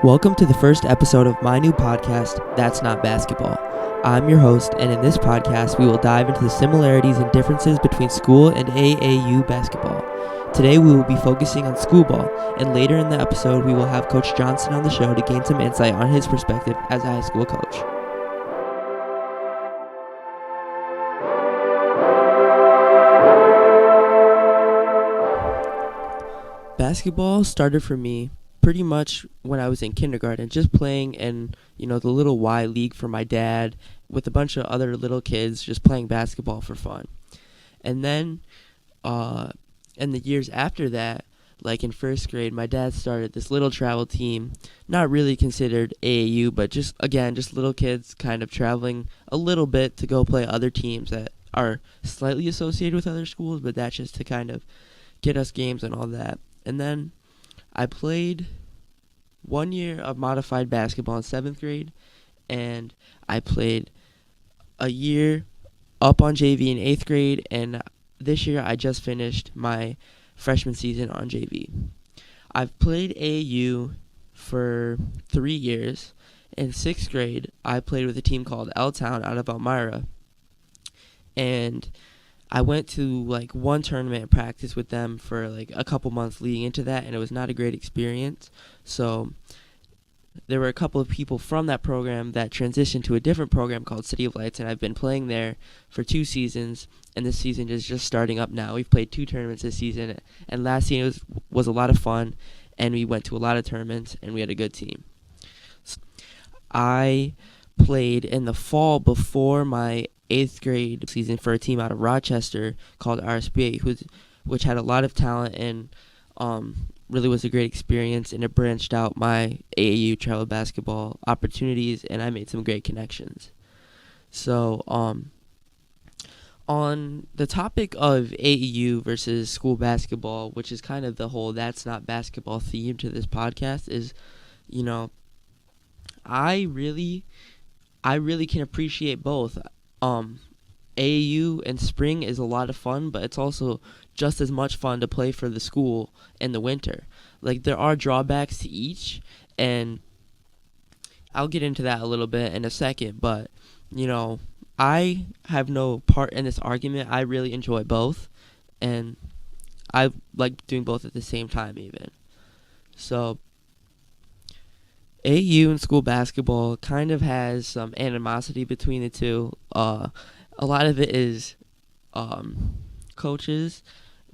Welcome to the first episode of my new podcast, That's Not Basketball. I'm your host, and in this podcast, we will dive into the similarities and differences between school and AAU basketball. Today, we will be focusing on school ball, and later in the episode, we will have Coach Johnston on the show to gain some insight on his perspective as a high school coach. Basketball started for me pretty much when I was in kindergarten, just playing in, the little Y league for my dad with a bunch of other little kids, just playing basketball for fun. And then, in the years after that, like in first grade, my dad started this little travel team, not really considered AAU, but just little kids kind of traveling a little bit to go play other teams that are slightly associated with other schools, but that's just to kind of get us games and all that. And then I played 1 year of modified basketball in 7th grade, and I played a year up on JV in 8th grade, and this year I just finished my freshman season on JV. I've played AAU for 3 years. In 6th grade, I played with a team called L-Town out of Elmira, and I went to one tournament practice with them for a couple months leading into that, and it was not a great experience. So there were a couple of people from that program that transitioned to a different program called City of Lights, and I've been playing there for 2 seasons, and this season is just starting up now. We've played 2 tournaments this season, and last season was a lot of fun, and we went to a lot of tournaments, and we had a good team. So I played in the fall before my 8th grade season for a team out of Rochester called RSBA, which had a lot of talent and really was a great experience, and it branched out my AAU travel basketball opportunities, and I made some great connections. So on the topic of AAU versus school basketball, which is kind of the whole That's Not Basketball theme to this podcast, is, I really can appreciate both. AAU in spring is a lot of fun, but it's also just as much fun to play for the school in the winter. There are drawbacks to each, and I'll get into that a little bit in a second, but, I have no part in this argument. I really enjoy both, and I like doing both at the same time even. So AAU and school basketball kind of has some animosity between the two. A lot of it is coaches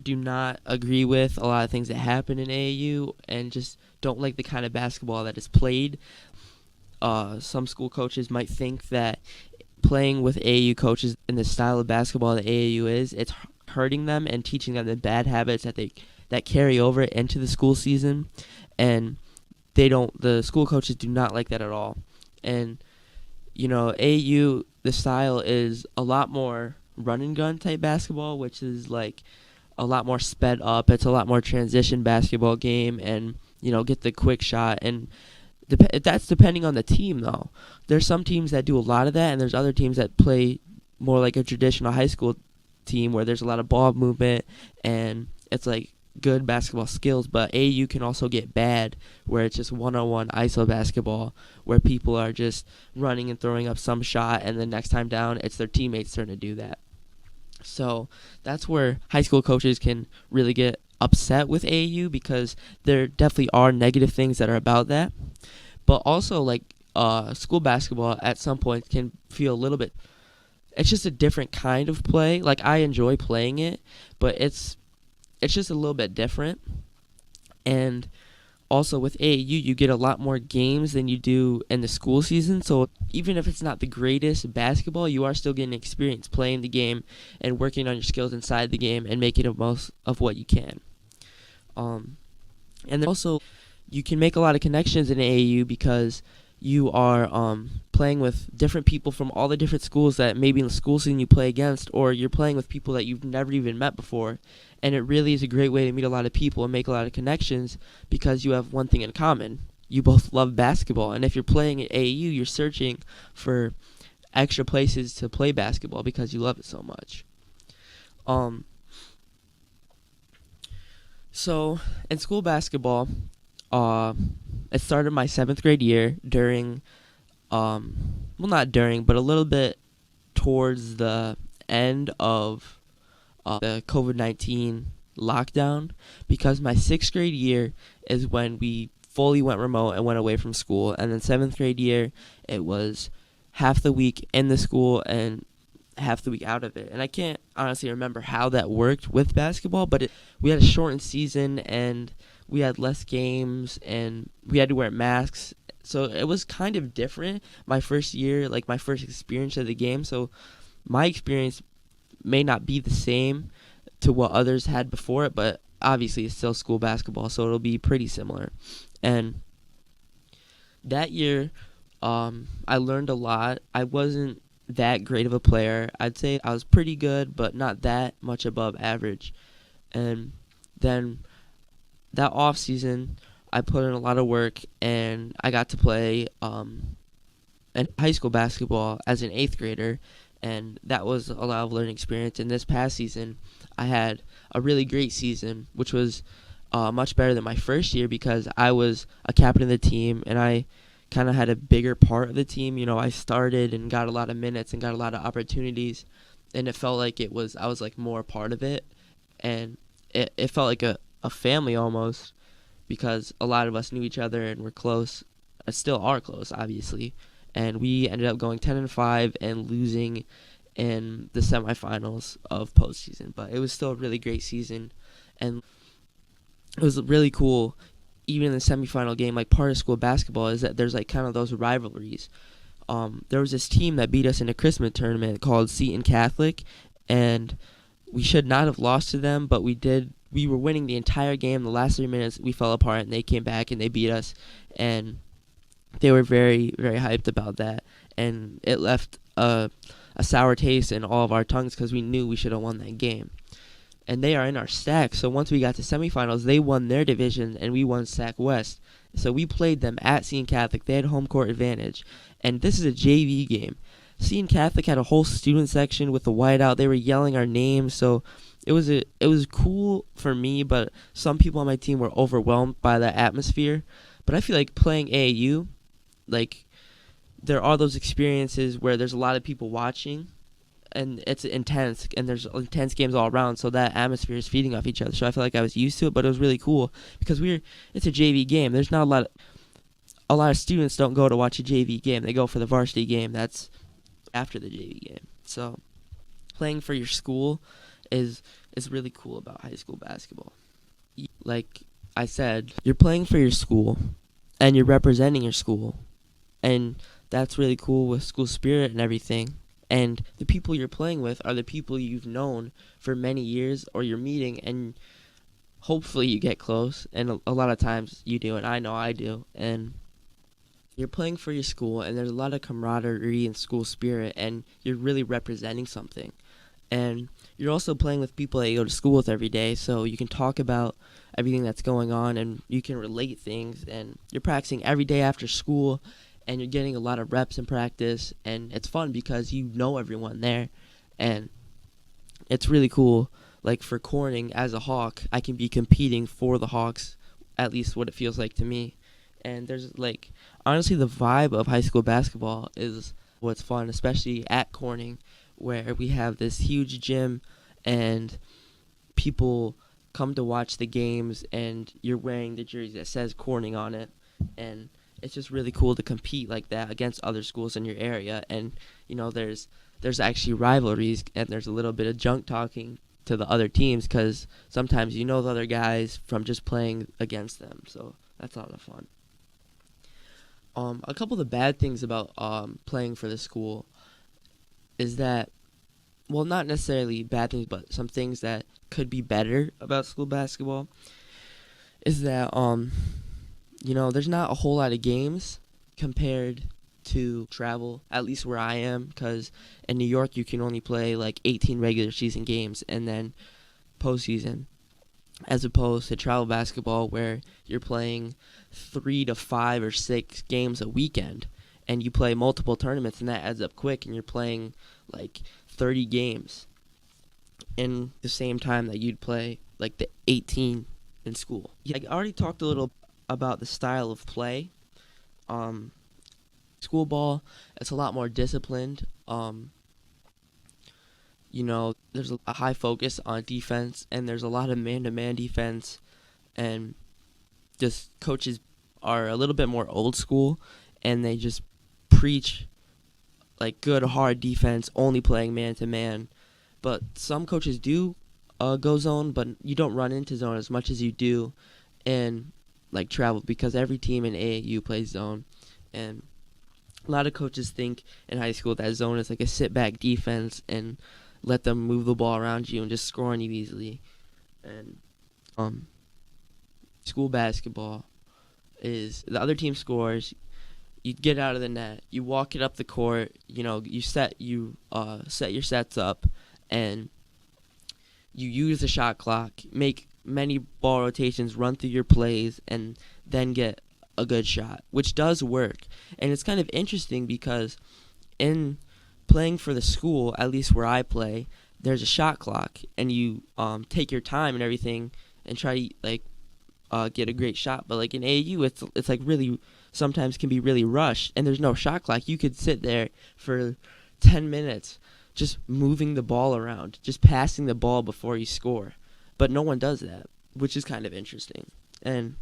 do not agree with a lot of things that happen in AAU and just don't like the kind of basketball that is played. Some school coaches might think that playing with AAU coaches in the style of basketball that AAU is, it's hurting them and teaching them the bad habits that carry over into the school season, and the school coaches do not like that at all. And AAU, the style is a lot more run and gun type basketball, which is a lot more sped up. It's a lot more transition basketball game, and get the quick shot. And that's depending on the team, though. There's some teams that do a lot of that, and there's other teams that play more like a traditional high school team where there's a lot of ball movement and it's good basketball skills. But AAU can also get bad where it's just one-on-one ISO basketball where people are just running and throwing up some shot, and the next time down it's their teammates' turn to do that. So that's where high school coaches can really get upset with AAU, because there definitely are negative things that are about that. But also school basketball at some point can feel a little bit, it's just a different kind of play. I enjoy playing it, but it's just a little bit different. And also with AAU, you get a lot more games than you do in the school season. So even if it's not the greatest basketball, you are still getting experience playing the game and working on your skills inside the game and making the most of what you can. And then also, you can make a lot of connections in AAU because you are playing with different people from all the different schools that maybe in the school season you play against, or you're playing with people that you've never even met before. And it really is a great way to meet a lot of people and make a lot of connections because you have one thing in common. You both love basketball. And if you're playing at AAU, you're searching for extra places to play basketball because you love it so much. So in school basketball, it started my 7th grade year during, well, not during, but a little bit towards the end of the COVID-19 lockdown, because my 6th grade year is when we fully went remote and went away from school, and then 7th grade year, it was half the week in the school and half the week out of it. And I can't honestly remember how that worked with basketball, but we had a shortened season and we had less games and we had to wear masks. So it was kind of different my first year, like my first experience of the game. So my experience may not be the same to what others had before it, but obviously it's still school basketball, so it'll be pretty similar. And that year, I learned a lot. I wasn't that great of a player. I'd say I was pretty good, but not that much above average. And then that off season, I put in a lot of work, and I got to play in high school basketball as an 8th grader, and that was a lot of learning experience. And this past season, I had a really great season, which was much better than my first year because I was a captain of the team, and I kind of had a bigger part of the team. You know, I started and got a lot of minutes and got a lot of opportunities, and it felt like I was like more a part of it, and it felt like a family almost, because a lot of us knew each other and were close, still are close, obviously. And we ended up going 10-5 and losing in the semifinals of postseason. But it was still a really great season, and it was really cool. Even in the semifinal game, like part of school basketball is that there's like kind of those rivalries. There was this team that beat us in a Christmas tournament called Seton Catholic, and we should not have lost to them, but we did. We were winning the entire game. The last 3 minutes, we fell apart, and they came back and they beat us, and they were very, very hyped about that. And it left a sour taste in all of our tongues because we knew we should have won that game. And they are in our stack, so once we got to semifinals, they won their division, and we won SAC West. So we played them at Seton Catholic. They had home court advantage, and this is a JV game. Seton Catholic had a whole student section with the whiteout. They were yelling our names, so it was cool for me, but some people on my team were overwhelmed by that atmosphere. But I feel like playing AAU, like, there are those experiences where there's a lot of people watching, and it's intense, and there's intense games all around, so that atmosphere is feeding off each other. So I feel like I was used to it, but it was really cool because it's a JV game. There's not a lot of students don't go to watch a JV game. They go for the varsity game. That's after the JV game. So playing for your school is really cool about high school basketball. Like I said, you're playing for your school, and you're representing your school, and that's really cool with school spirit and everything. And the people you're playing with are the people you've known for many years, or you're meeting, and hopefully you get close. And a lot of times you do, and I know I do. And you're playing for your school, and there's a lot of camaraderie and school spirit, and you're really representing something. And you're also playing with people that you go to school with every day, so you can talk about everything that's going on, and you can relate things. And you're practicing every day after school, and you're getting a lot of reps in practice, and it's fun because you know everyone there, and it's really cool. Like for Corning, as a Hawk, I can be competing for the Hawks, at least what it feels like to me. And there's like, honestly, the vibe of high school basketball is what's fun, especially at Corning, where we have this huge gym, and people come to watch the games, and you're wearing the jersey that says Corning on it, and it's just really cool to compete like that against other schools in your area. And you know, there's actually rivalries, and there's a little bit of junk talking to the other teams because sometimes you know the other guys from just playing against them. So that's a lot of fun. A couple of the bad things about playing for the school is that, well, not necessarily bad things, but some things that could be better about school basketball is that you know, there's not a whole lot of games compared to travel, at least where I am, because in New York you can only play like 18 regular season games and then postseason, as opposed to travel basketball where you're playing 3 to 5 or 6 games a weekend, and you play multiple tournaments, and that adds up quick, and you're playing like 30 games in the same time that you'd play like the 18 in school. I already talked a little about the style of play. Um, School ball, it's a lot more disciplined. There's a high focus on defense, and there's a lot of man-to-man defense, and just coaches are a little bit more old school, and they just preach like good hard defense, only playing man-to-man. But some coaches do go zone, but you don't run into zone as much as you do in like travel, because every team in AAU plays zone, and a lot of coaches think in high school that zone is like a sit-back defense and let them move the ball around you and just score on you easily. And school basketball is the other team scores, you get out of the net, you walk it up the court, you set your sets up, and you use the shot clock, make many ball rotations, run through your plays, and then get a good shot, which does work. And it's kind of interesting because in playing for the school, at least where I play, there's a shot clock, and you take your time and everything and try to get a great shot. But like in AAU, it's like really sometimes can be really rushed, and there's no shot clock. You could sit there for 10 minutes just moving the ball around, just passing the ball before you score. But no one does that, which is kind of interesting. And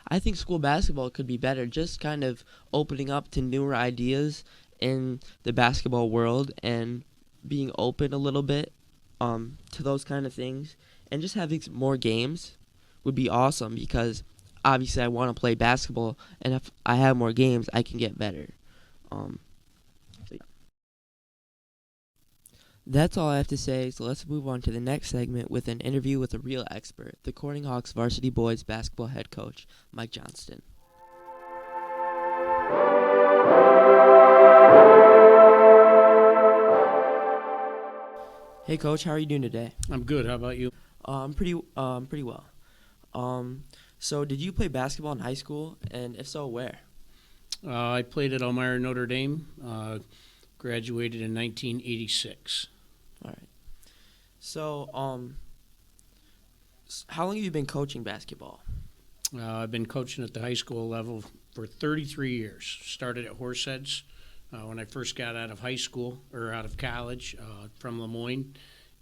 I think school basketball could be better, just kind of opening up to newer ideas in the basketball world and being open a little bit to those kind of things. And just having more games would be awesome, because obviously I want to play basketball, and if I have more games, I can get better. So yeah. That's all I have to say, so let's move on to the next segment with an interview with a real expert, the Corning Hawks varsity boys basketball head coach, Mike Johnston. Hey Coach, how are you doing today? I'm good. How about you? I'm pretty well. So did you play basketball in high school, and if so, where? I played at Elmira Notre Dame, graduated in 1986. All right. So, how long have you been coaching basketball? I've been coaching at the high school level for 33 years. Started at Horseheads when I first got out of high school, or out of college, from Lemoyne,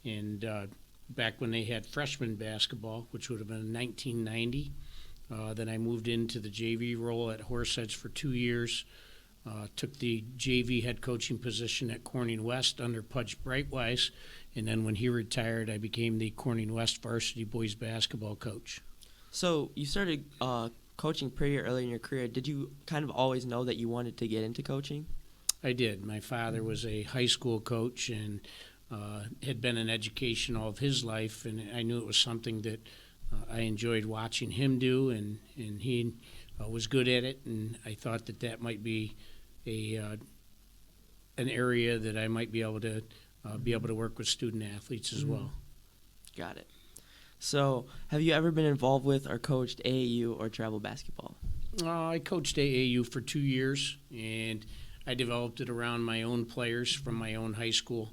and back when they had freshman basketball, which would have been in 1990. Then I moved into the JV role at Horseheads for 2 years. Took the JV head coaching position at Corning West under Pudge Brightwise, and then when he retired, I became the Corning West varsity boys basketball coach. So you started coaching pretty early in your career. Did you kind of always know that you wanted to get into coaching? I did. My father was a high school coach and had been in education all of his life, and I knew it was something that I enjoyed watching him do, and he was good at it, and I thought that might be an area that I might be able to work with student athletes as well. Got it. So, have you ever been involved with or coached AAU or travel basketball? I coached AAU for 2 years, and I developed it around my own players from my own high school,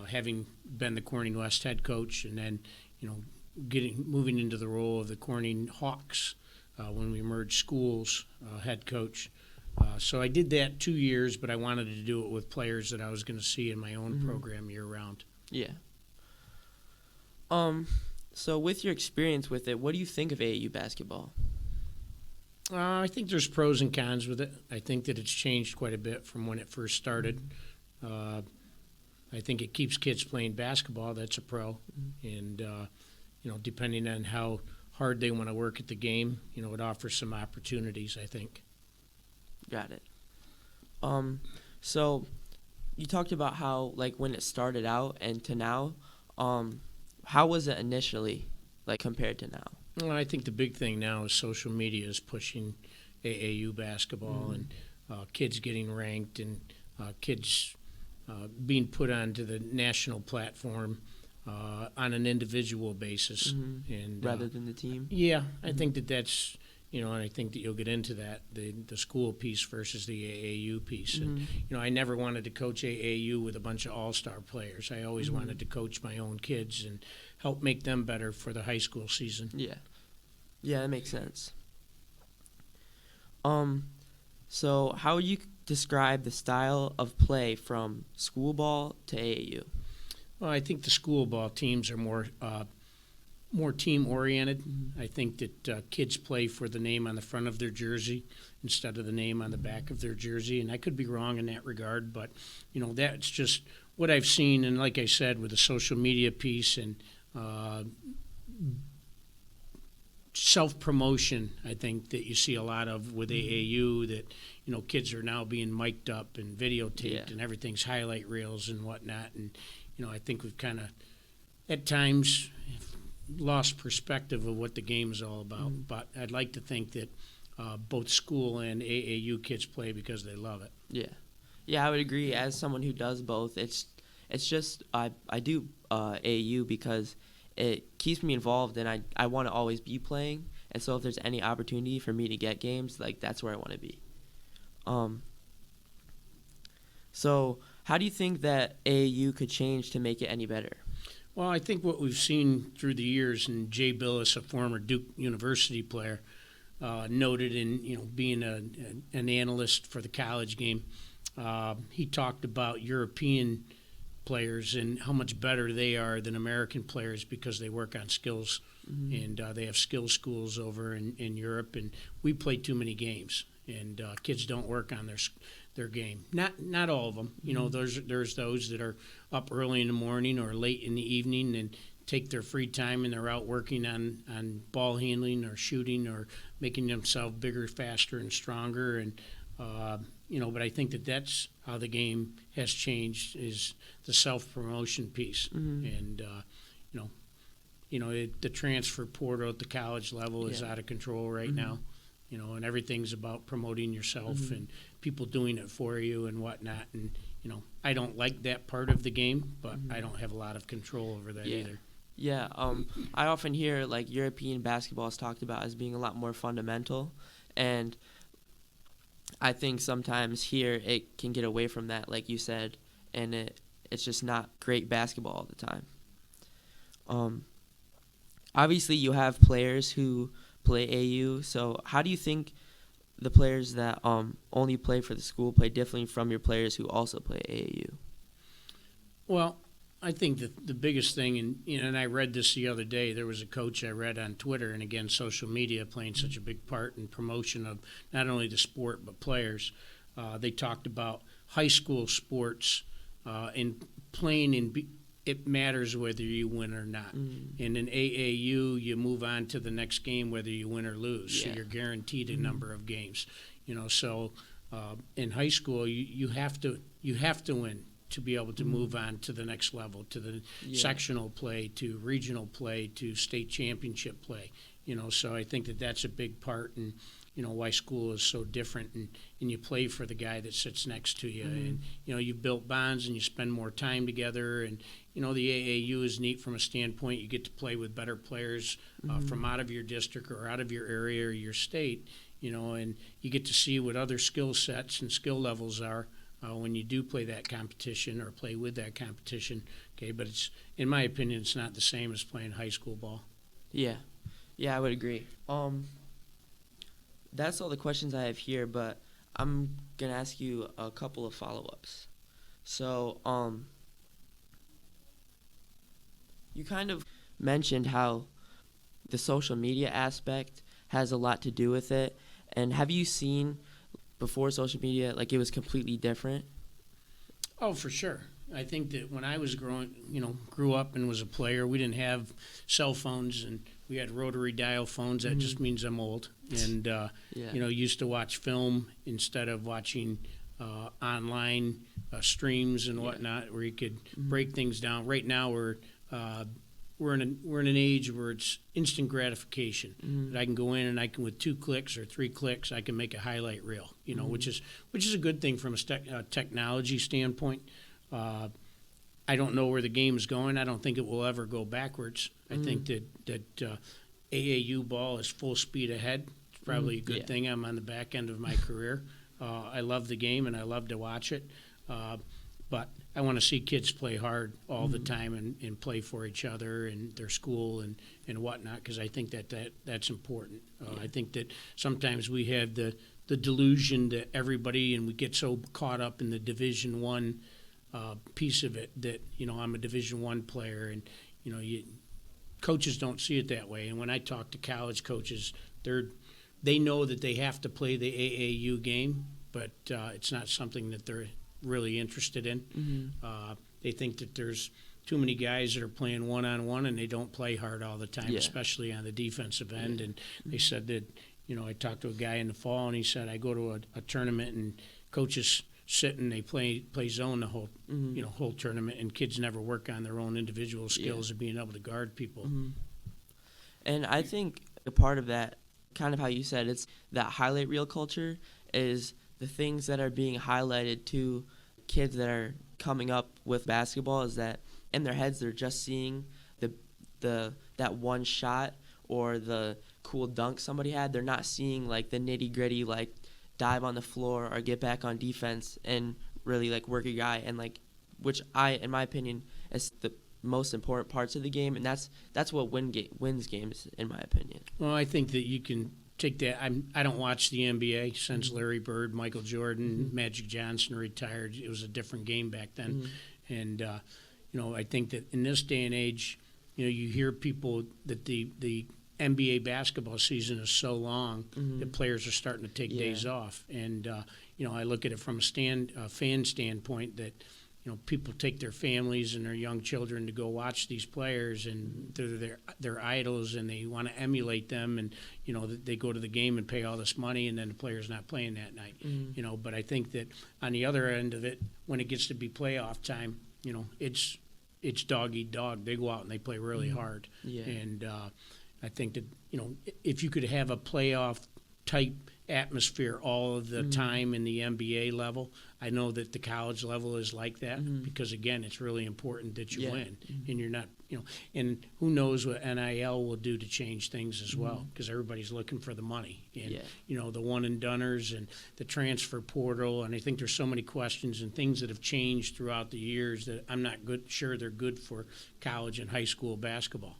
having been the Corning West head coach, and then moving into the role of the Corning Hawks when we merged schools head coach. So I did that 2 years, but I wanted to do it with players that I was going to see in my own program year round. Yeah. So with your experience with it, what do you think of AAU basketball? I think there's pros and cons with it. I think that it's changed quite a bit from when it first started. I think it keeps kids playing basketball. That's a pro. And, depending on how hard they want to work at the game, it offers some opportunities, I think. Got it. So you talked about how, like, when it started out and to now, how was it initially, like, compared to now? Well, I think the big thing now is social media is pushing AAU basketball and kids getting ranked and kids being put onto the national platform on an individual basis. And rather than the team? Yeah, I think that's, and I think that you'll get into that, the school piece versus the AAU piece. And, I never wanted to coach AAU with a bunch of all-star players. I always wanted to coach my own kids and help make them better for the high school season. Yeah. Yeah, that makes sense. So how would you describe the style of play from school ball to AAU? Well, I think the school ball teams are more team oriented. I think that kids play for the name on the front of their jersey instead of the name on the back of their jersey, and I could be wrong in that regard, but that's just what I've seen. And like I said, with the social media piece and self-promotion, I think that you see a lot of with AAU, that kids are now being mic'd up and videotaped, and everything's highlight reels and whatnot. And I think we've kind of at times lost perspective of what the game is all about. But I'd like to think that both school and AAU kids play because they love it. Yeah, I would agree. As someone who does both, it's just I do AAU because it keeps me involved, and I want to always be playing. And so if there's any opportunity for me to get games, like, that's where I want to be. So how do you think that AAU could change to make it any better? Well, I think what we've seen through the years, and Jay Billis, a former Duke University player, noted in being an analyst for the college game, he talked about European players and how much better they are than American players because they work on skills, and they have skills schools over in Europe, and we play too many games, and kids don't work on their game. Not all of them. There's those that are up early in the morning or late in the evening and take their free time and they're out working on ball handling or shooting or making themselves bigger, faster, and stronger. And but I think that's how the game has changed, is the self-promotion piece. And the transfer portal at the college level is out of control right now. And everything's about promoting yourself and people doing it for you and whatnot. And I don't like that part of the game, but I don't have a lot of control over that either. Yeah, I often hear like European basketball is talked about as being a lot more fundamental, and I think sometimes here it can get away from that, like you said, and it's just not great basketball all the time. Obviously, you have players who play AU, so how do you think the players that only play for the school play differently from your players who also play AAU? Well, I think that the biggest thing, and I read this the other day, there was a coach I read on Twitter, and again, social media playing such a big part in promotion of not only the sport but players. They talked about high school sports and playing it matters whether you win or not. And in AAU, you move on to the next game whether you win or lose. So you're guaranteed a number of games. So in high school, you have to win to be able to move on to the next level, to the sectional play, to regional play, to state championship play. So I think that's a big part, and why school is so different, and you play for the guy that sits next to you, and you build bonds and you spend more time together, and the AAU is neat from a standpoint you get to play with better players from out of your district or out of your area or your state, and you get to see what other skill sets and skill levels are when you do play that competition or play with that competition. Okay, but it's, in my opinion, it's not the same as playing high school ball. Yeah, I would agree. That's all the questions I have here, but I'm gonna ask you a couple of follow-ups. So, you kind of mentioned how the social media aspect has a lot to do with it, and have you seen before social media, like, it was completely different? Oh, for sure. I think that when I was grew up and was a player, we didn't have cell phones, and we had rotary dial phones. That just means I'm old. And, used to watch film instead of watching online streams and whatnot, where you could break things down. Right now, we're in an age where it's instant gratification. That I can go in and I can, with 2 clicks or 3 clicks, I can make a highlight reel. Which is a good thing from a technology standpoint. I don't know where the game is going. I don't think it will ever go backwards. I think that AAU ball is full speed ahead. It's probably a good thing. I'm on the back end of my career. I love the game and I love to watch it. But I want to see kids play hard all the time and play for each other and their school and whatnot, because I think that's important. I think that sometimes we have the the delusion that everybody, and we get so caught up in the Division One piece of it that, I'm a Division One player, and coaches don't see it that way. And when I talk to college coaches, they know that they have to play the AAU game, but it's not something that they're really interested in. Mm-hmm. They think that there's too many guys that are playing one-on-one, and they don't play hard all the time, especially on the defensive end. And they said that, I talked to a guy in the fall, and he said, I go to a tournament, and coaches sit and they play zone the whole whole tournament, and kids never work on their own individual skills of being able to guard people. Mm-hmm. And I think a part of that, kind of how you said, it's that highlight reel culture is the things that are being highlighted to kids that are coming up with basketball, is that in their heads they're just seeing that one shot or the cool dunk somebody had. They're not seeing like the nitty gritty, like dive on the floor or get back on defense and really like work a guy, and like, which in my opinion is the most important parts of the game, and that's what wins games in my opinion. Well, I think that you can take that. I don't watch the NBA since Larry Bird, Michael Jordan, Magic Johnson retired. It was a different game back then, and I think that in this day and age, you hear people that the NBA basketball season is so long that players are starting to take days off, and I look at it from a fan standpoint that people take their families and their young children to go watch these players, and they're their idols, and they want to emulate them, and they go to the game and pay all this money, and then the player's not playing that night. But I think that on the other end of it, when it gets to be playoff time, it's dog eat dog. They go out and they play really hard, and I think that if you could have a playoff type atmosphere all of the time in the NBA level, I know that the college level is like that, because again, it's really important that you win, and you're not, and who knows what NIL will do to change things as well, because everybody's looking for the money, and the one and doners and the transfer portal, and I think there's so many questions and things that have changed throughout the years that I'm not sure they're good for college and high school basketball.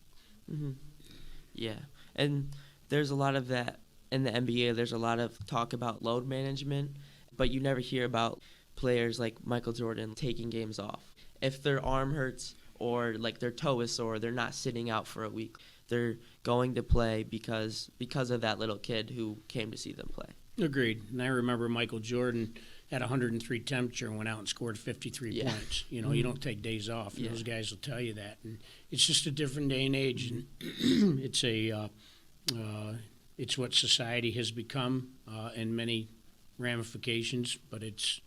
Yeah, and there's a lot of that in the NBA. There's a lot of talk about load management, but you never hear about players like Michael Jordan taking games off. If their arm hurts or like their toe is sore, they're not sitting out for a week. They're going to play because of that little kid who came to see them play. Agreed. And I remember Michael Jordan had 103 temperature and went out and scored 53 points. You don't take days off. And those guys will tell you that. And it's just a different day and age. And it's what society has become in many ramifications. But it's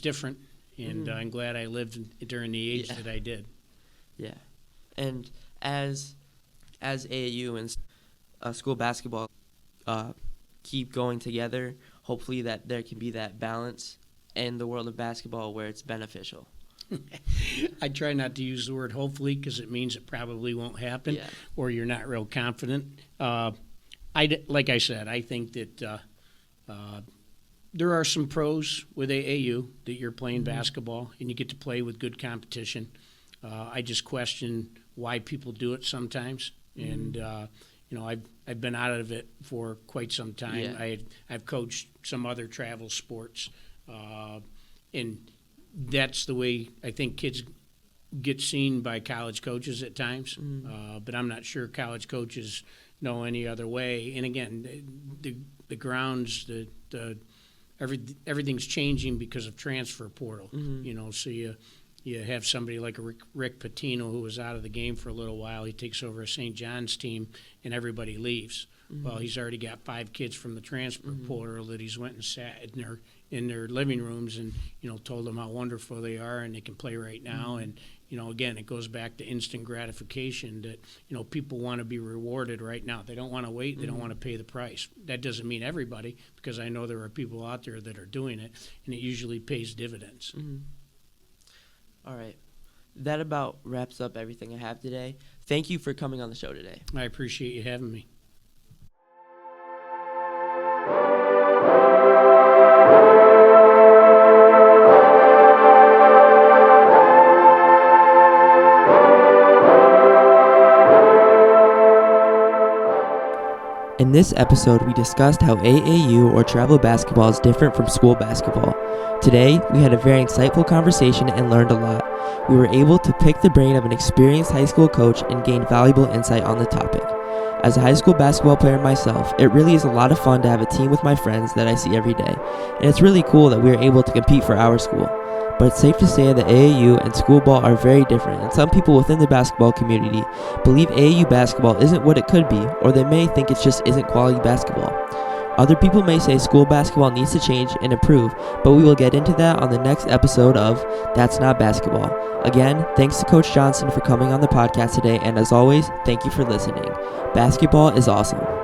different. And I'm glad I lived during the age that I did. Yeah. And as AAU and school basketball keep going together, hopefully that there can be that balance in the world of basketball where it's beneficial. I try not to use the word hopefully, because it means it probably won't happen, or you're not real confident. Like I said, I think that there are some pros with AAU that you're playing basketball and you get to play with good competition. I just question why people do it sometimes, and I've been out of it for quite some time. I've coached some other travel sports, and that's the way I think kids get seen by college coaches at times. But I'm not sure college coaches know any other way. And again, the grounds, everything's changing because of transfer portal. So you have somebody like a Rick Pitino, who was out of the game for a little while. He takes over a St. John's team, and everybody leaves. Well, he's already got 5 kids from the transfer portal that he's went and sat in their living rooms and told them how wonderful they are and they can play right now. And again, it goes back to instant gratification that people want to be rewarded right now. They don't want to wait. They don't want to pay the price. That doesn't mean everybody, because I know there are people out there that are doing it, and it usually pays dividends. All right. That about wraps up everything I have today. Thank you for coming on the show today. I appreciate you having me. And In this episode, we discussed how AAU or travel basketball is different from school basketball. Today, we had a very insightful conversation and learned a lot. We were able to pick the brain of an experienced high school coach and gain valuable insight on the topic. As a high school basketball player myself, it really is a lot of fun to have a team with my friends that I see every day, and it's really cool that we are able to compete for our school. But it's safe to say that AAU and school ball are very different, and some people within the basketball community believe AAU basketball isn't what it could be, or they may think it just isn't quality basketball. Other people may say school basketball needs to change and improve, but we will get into that on the next episode of That's Not Basketball. Again, thanks to Coach Johnston for coming on the podcast today, and as always, thank you for listening. Basketball is awesome.